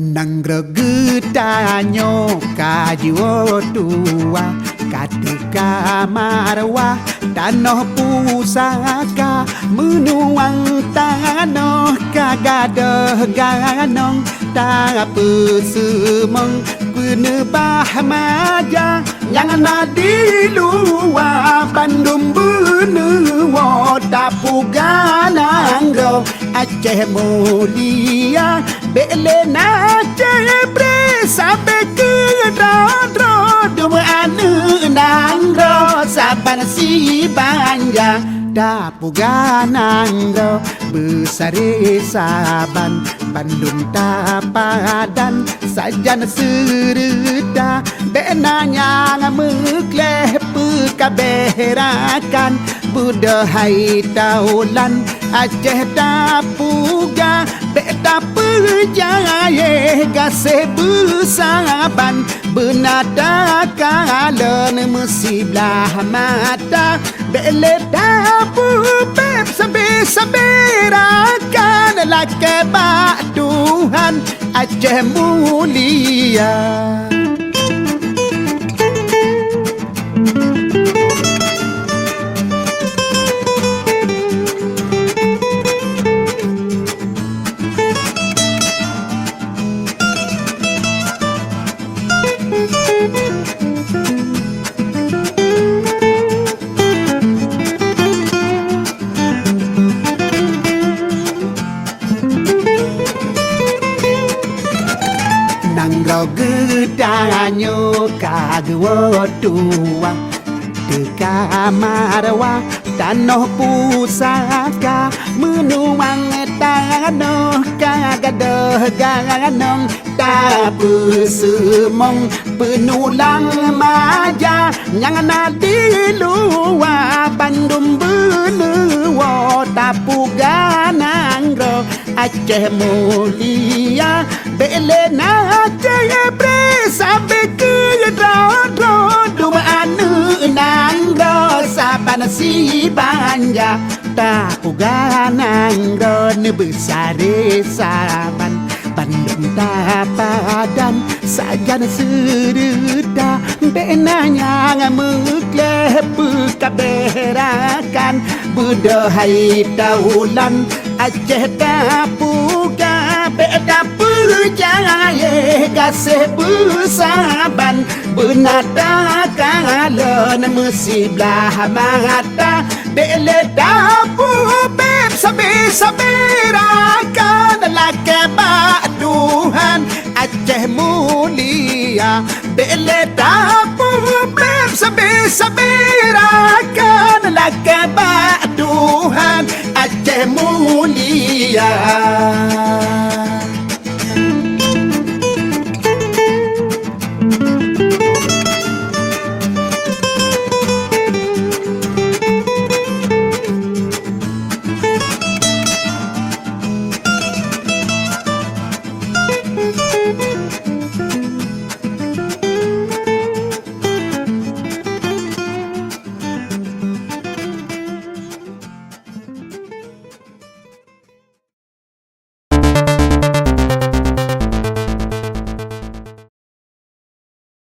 Nang gregetanyo kajiwo tua Katika marwah tanoh pusaka Menuang tanoh kagadah ganong Tak pesemong penebah maja Yang di luar Bandung benewo Tapu gananggo Aceh mulia Belena cebre Sampai ke rodro Dua anu nangro Saban si banja Tapu gananggo Besare saban Bandung tapadan Sajan sereda Benanya mengleh Pekaberakan Budahai taulan Aceh tapuga Beta perjaya Gaseh besaban Benada kalen Mesiblah mata Bele tapu Beb saberakan Lake bak Tuhan Aceh mulia Nangro gedanyo kagwo tua Teka marwah tanoh pusaka Menuang tanoh kagadah ganong Tapu semong penulang maja Yang di luar Bandung benewo Tapu ganangro Aceh mulia Belena cebre Sampai ke rodro Dua anu nangro Saban si banja Tapu ganangro Nebesare saban Bandung tapadan Sajan sereda Benanya mengleh Pekaberakan Budahai taulan Aceh tapuga Beda perjaya Gaseh besaban Benada kalen Mesiblah mata Bele tapu Beb saberakan Lake bak Tuhan Aceh mulia Bele tapu Beb saberakan Lake bak Tuhan Aceh mulia